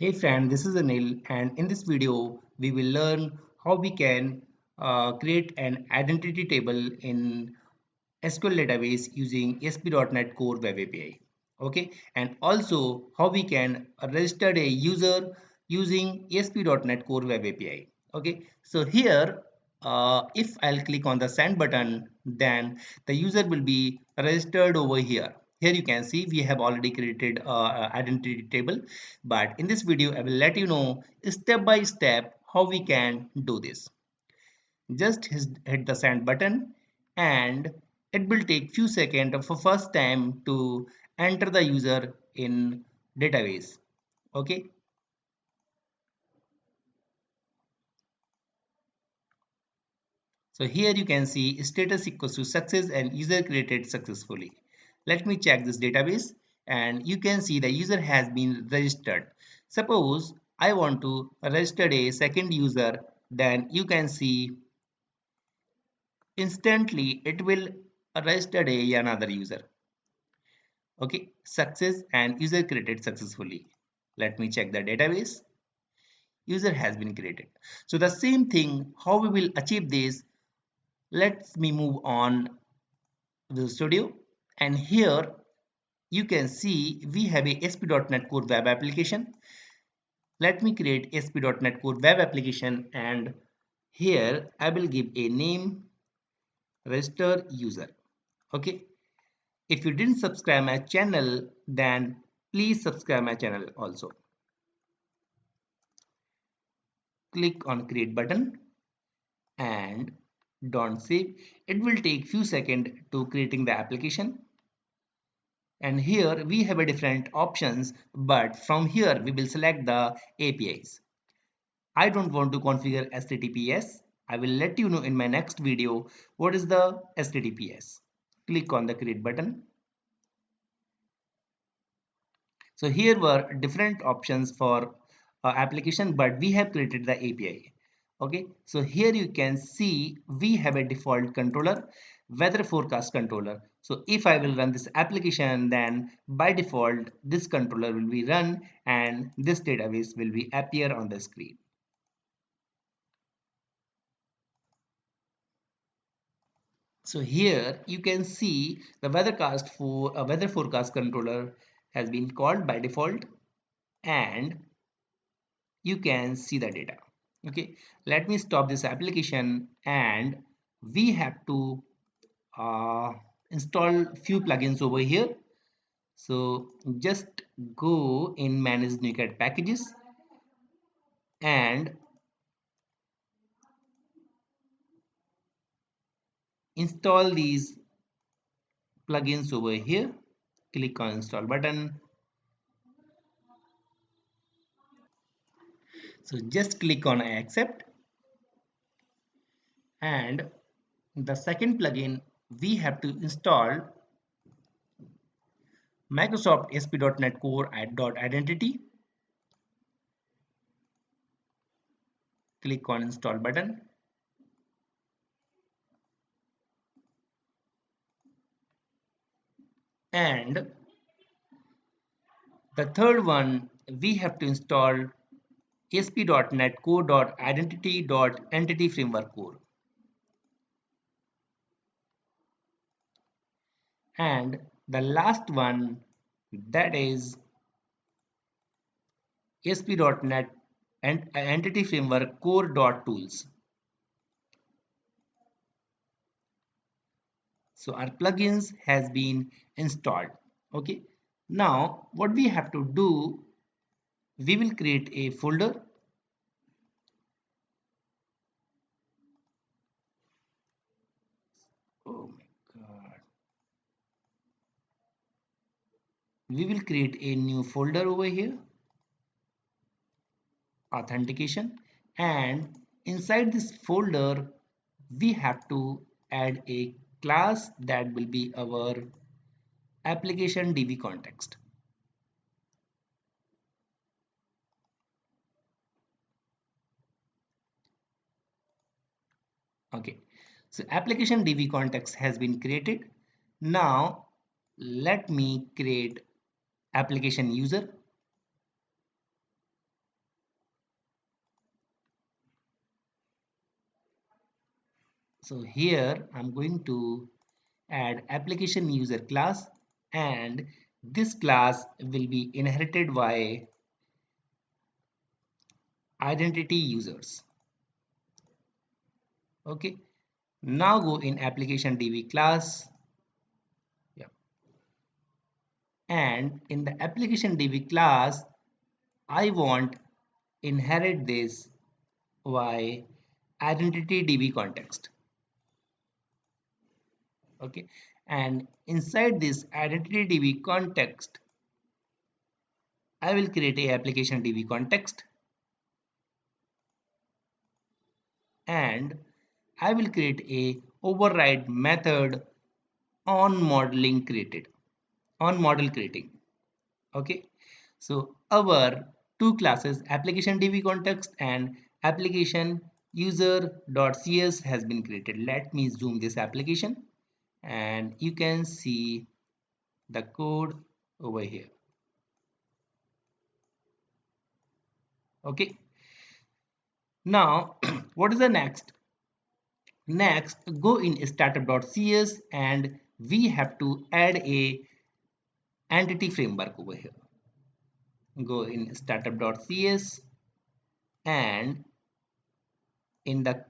Hey friend, this is Anil, and in this video, we will learn how we can create an identity table in SQL database using ASP.NET Core Web API. Okay, and also how we can register a user using ASP.NET Core Web API. Okay, so here, if I'll click on the send button, then the user will be registered over here. Here you can see we have already created identity table, but in this video, I will let you know step by step how we can do this. Just hit the send button and it will take few seconds for first time to enter the user in database. Okay, so here you can see status equals to success and user created successfully. Let me check this database and you can see the user has been registered. Suppose I want to register a second user, then you can see instantly it will register another user. Okay, success and user created successfully. Let me check the database. User has been created. So the same thing, how we will achieve this? Let me move on to the studio. And here you can see we have a ASP.NET Core web application. Let me create ASP.NET Core web application and here I will give a name register user. Okay. If you didn't subscribe my channel, then please subscribe my channel also. Click on create button and don't save. It will take few seconds to creating the application. And here we have a different options, but from here we will select the APIs. I don't want to configure HTTPS. I will let you know in my next video what is the HTTPS. Click on the create button. So here were different options for application, but we have created the API. Okay, so here you can see we have a default controller, weather forecast controller. So if I will run this application, then by default this controller will be run and this database will be appear on the screen. So here you can see the weathercast for a weather forecast controller has been called by default and you can see the data. Okay, let me stop this application and we have to uh, install few plugins over here. So just go in manage NuGet packages and install these plugins over here. Click on install button. So just click on I accept and the second plugin we have to install Microsoft ASP.NET Core .identity. Click on install button and the third one we have to install ASP.NET Core .identity .entity framework core. And the last one that is ASP.NET and entity framework core.tools. So our plugins has been installed. Okay. Now what we have to do, we will create a folder. Oh my God. We will create a new folder over here, authentication, and inside this folder we have to add a class that will be our application DB context. Okay, so application DB context has been created. Now let me create application user. So here I'm going to add application user class, and this class will be inherited by identity users. Okay, now go in application db class. Yeah. And in the application db class, I want inherit this by identity db context. Okay, and inside this identity db context, I will create a application db context, and I will create a override method on modeling created, on model creating. Okay, so our two classes, application db context and application user.cs, has been created. Let me zoom this application and you can see the code over here. Okay, now what is the next? Next, go in startup.cs and we have to add a entity framework over here. Go in startup.cs and in the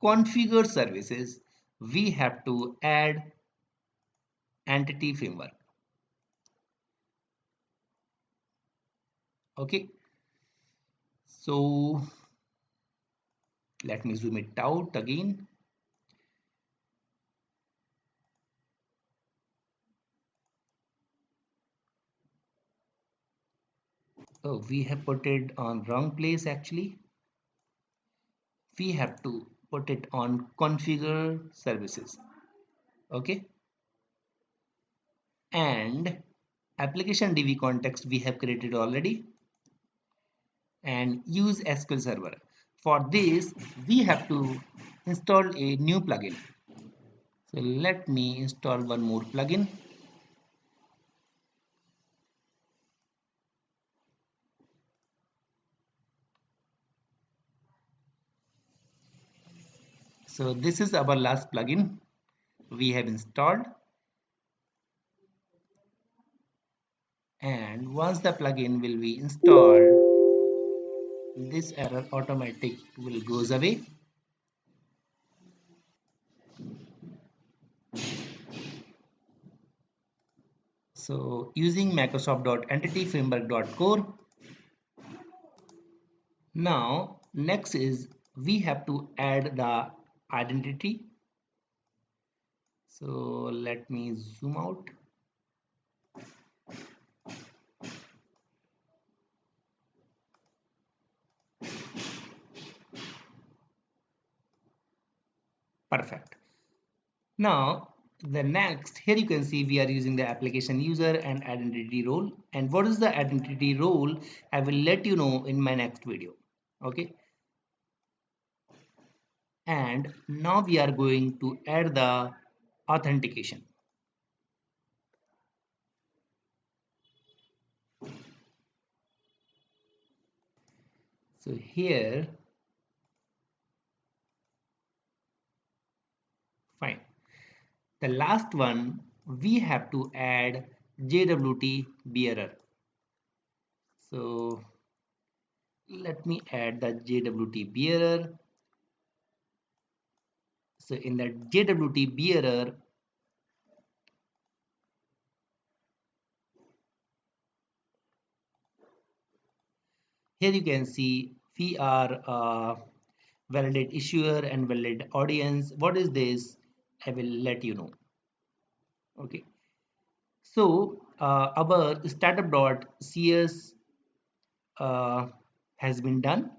configure services, we have to add entity framework. Okay, so let me zoom it out again. Oh, we have put it on wrong place actually. We have to put it on configure services. Okay, and application db context we have created already, and use SQL Server. For this, we have to install a new plugin. So let me install one more plugin. So this is our last plugin we have installed. And once the plugin will be installed, this error automatic will goes away. So using Microsoft.entityframework.core. Now next is we have to add the identity. So let me zoom out. Perfect. Now the next, here you can see we are using the application user and identity role. And what is the identity role? I will let you know in my next video. Okay. And now we are going to add the authentication. So here, fine. The last one, we have to add JWT bearer. So let me add the JWT bearer. So in the JWT bearer, here you can see we are validate issuer and validate audience. What is this? I will let you know. Okay. So our startup.cs has been done,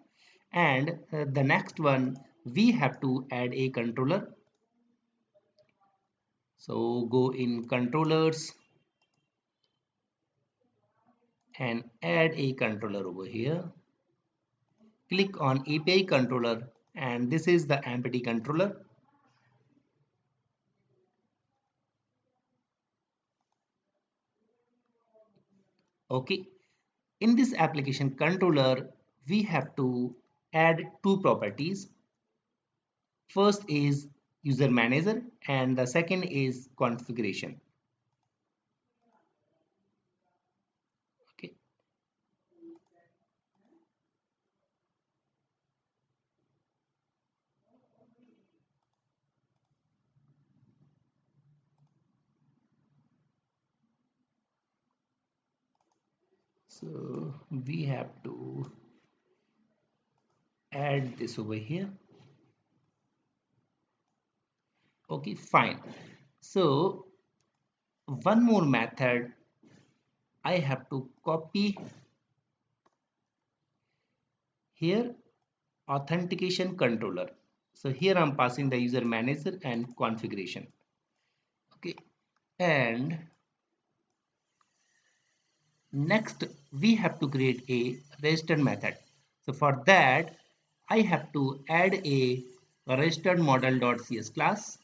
and the next one we have to add a controller. So go in controllers and add a controller over here. Click on API controller, and this is the empty controller. Okay, in this application controller we have to add two properties. First is user manager, and the second is configuration. Okay. So we have to add this over here. Okay, fine. So one more method, I have to copy here, authentication controller. So here I'm passing the user manager and configuration. Okay, and next we have to create a registered method. So for that I have to add a registered model.cs class.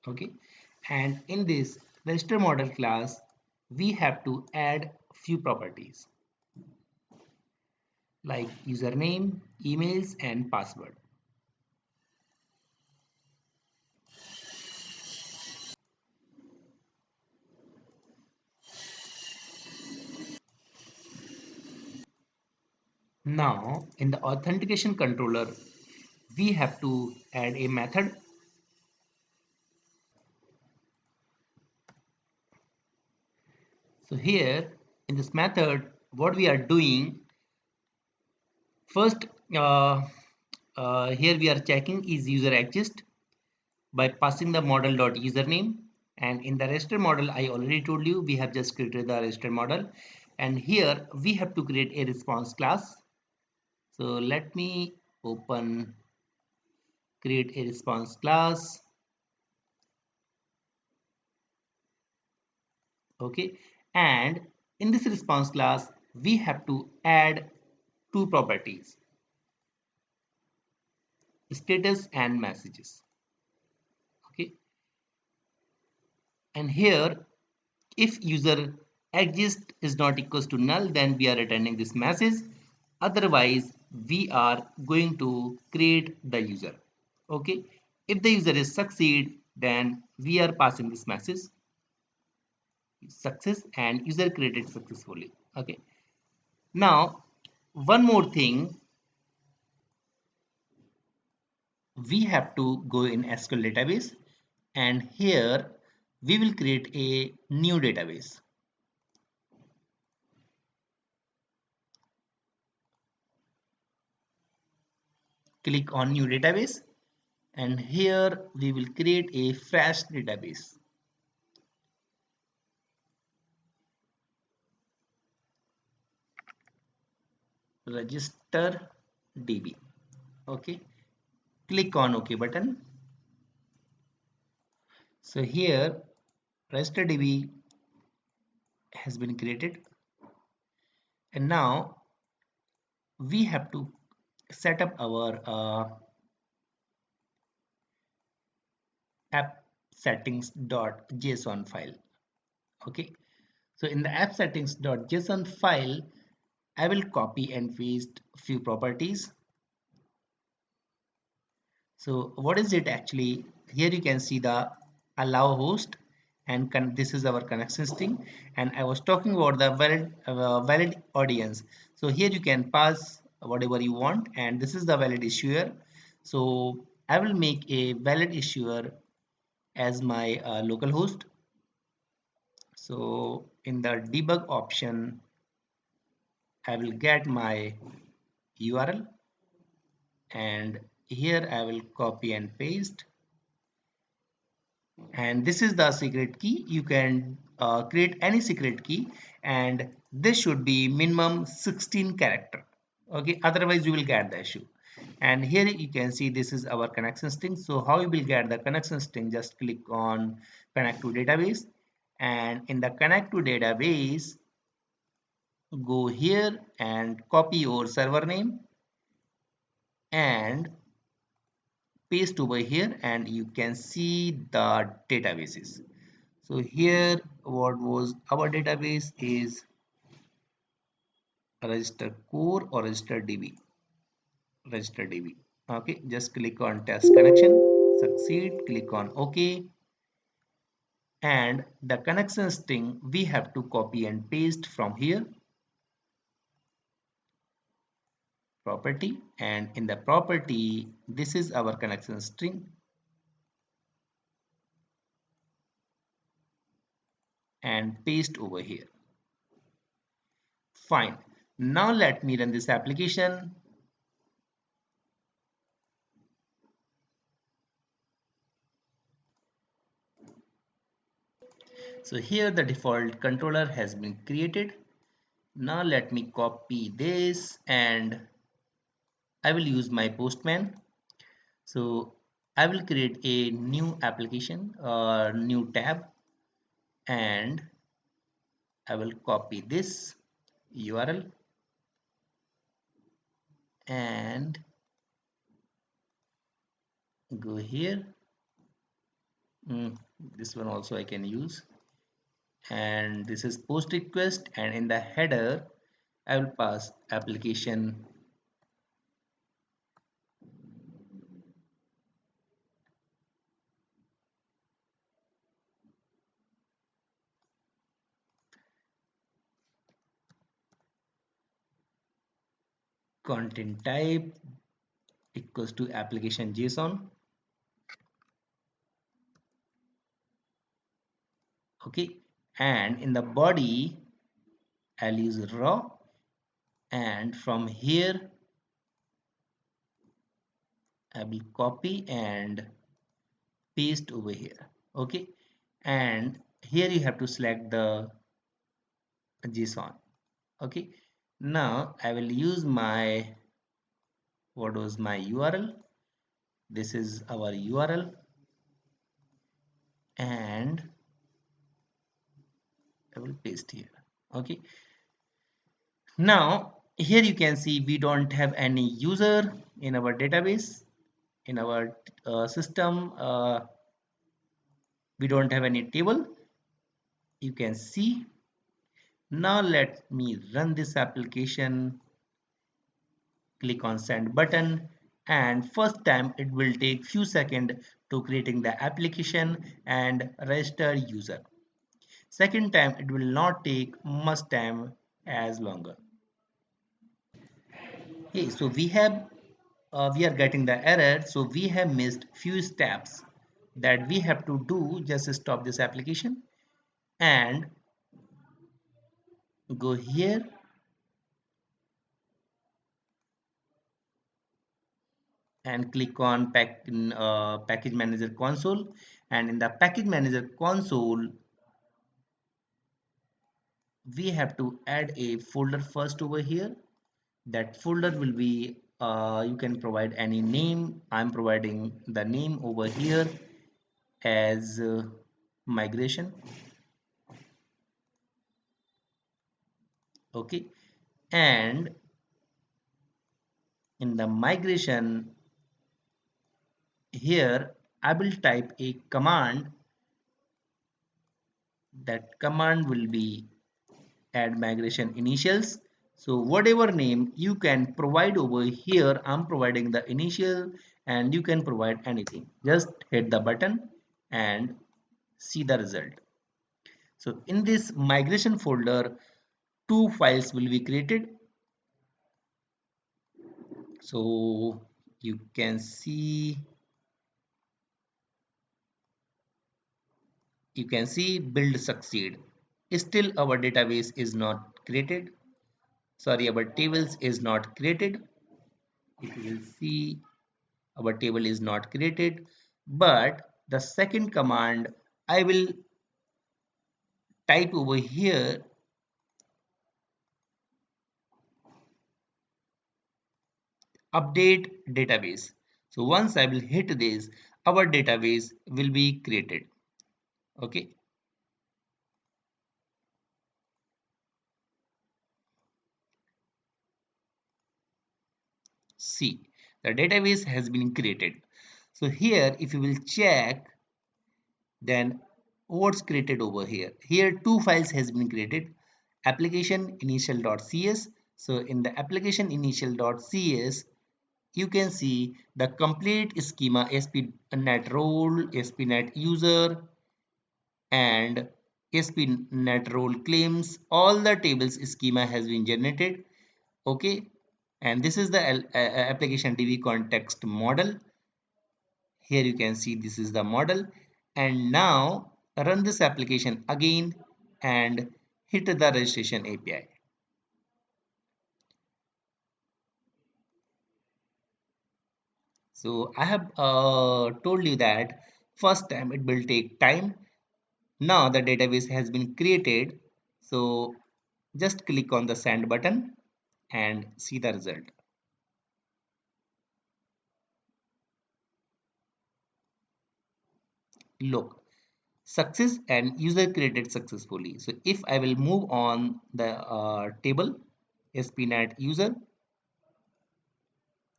Okay, and in this register model class we have to add few properties like username, emails, and password. Now in the authentication controller we have to add a method. So here in this method what we are doing first, uh, here we are checking is user exist by passing the model.username, and in the register model I already told you we have just created the register model, and here we have to create a response class. So let me open create a response class. Okay, and in this response class we have to add two properties, status and messages. Okay, and here if user exist is not equals to null, then we are returning this message. Otherwise we are going to create the user. Okay, if the user is succeed, then we are passing this message success and user created successfully. Okay, now one more thing, we have to go in SQL database, and here we will create a new database. Click on new database, and here we will create a fresh database. Register DB. Okay, click on OK button. So here register DB has been created, and now we have to set up our app settings.json file. Okay, so in the app settings.json file I will copy and paste few properties. So what is it actually? Here you can see the allow host, and this is our connection string, and I was talking about the valid audience. So here you can pass whatever you want, and this is the valid issuer. So I will make a valid issuer as my local host. So in the debug option I will get my URL, and here I will copy and paste, and this is the secret key. You can create any secret key, and this should be minimum 16 character. Okay, otherwise you will get the issue. And here you can see this is our connection string. So how you will get the connection string? Just click on connect to database, and in the connect to database go here and copy your server name and paste over here, and you can see the databases. So here what was our database is register core or register DB. Okay, just click on test connection, succeed, click on OK, and the connection string we have to copy and paste from here, property, and in the property, this is our connection string, and paste over here. Fine. Now let me run this application. So here the default controller has been created. Now let me copy this and I will use my Postman. So I will create a new application or new tab, and I will copy this URL and go here. This one also I can use, and this is post request, and in the header I will pass application content type equals to application JSON. Okay, and in the body I'll use raw, and from here I will copy and paste over here. Okay, and here you have to select the JSON. Okay, now I will use my, what was my URL? This is our URL, and I will paste here. Okay, now here you can see we don't have any user in our database, in our system. We don't have any table, you can see. Now let me run this application, click on send button, and first time it will take few seconds to creating the application and register user. Second time it will not take much time as longer. Okay, so we are getting the error, so we have missed few steps that we have to do. Just stop this application and go here and click on package manager console, and in the package manager console we have to add a folder first over here. That folder will be, you can provide any name. I'm providing the name over here as migration. Okay, and in the migration here I will type a command. That command will be add migration initials. So whatever name you can provide over here, I'm providing the initial, and you can provide anything. Just hit the button and see the result. So in this migration folder, two files will be created. So you can see, build succeed. Still our database is not created. Sorry, our tables is not created. If you will see, our table is not created, but the second command I will type over here, update database. So once I will hit this, our database will be created. Okay, see, the database has been created. So here if you will check, then what's created over here. Here two files has been created, application initial.cs. So in the application initial.cs, you can see the complete schema ASP.NET role, ASP.NET user, and ASP.NET role claims. All the tables schema has been generated. Okay, and this is the application DB context model. Here you can see this is the model, and now run this application again and hit the registration API. So I have told you that first time it will take time. Now the database has been created. So just click on the send button and see the result. Look, success and user created successfully. So if I will move on the table ASP.NET user,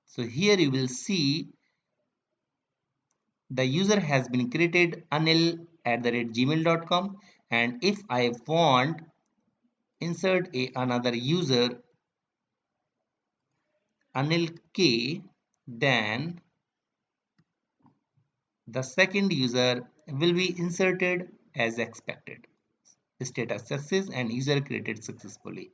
so here you will see the user has been created anil@gmail.com, and if I want insert another user Anil K, then the second user will be inserted as expected. Status success and user created successfully.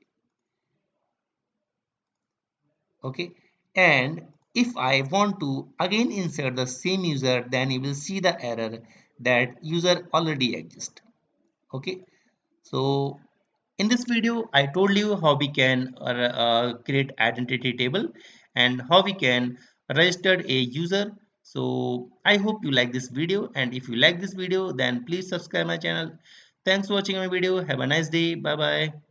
Okay, and if I want to again insert the same user, then you will see the error that user already exists. Okay, so in this video I told you how we can create identity table and how we can register a user. So I hope you like this video, and if you like this video then please subscribe my channel. Thanks for watching my video. Have a nice day. Bye bye.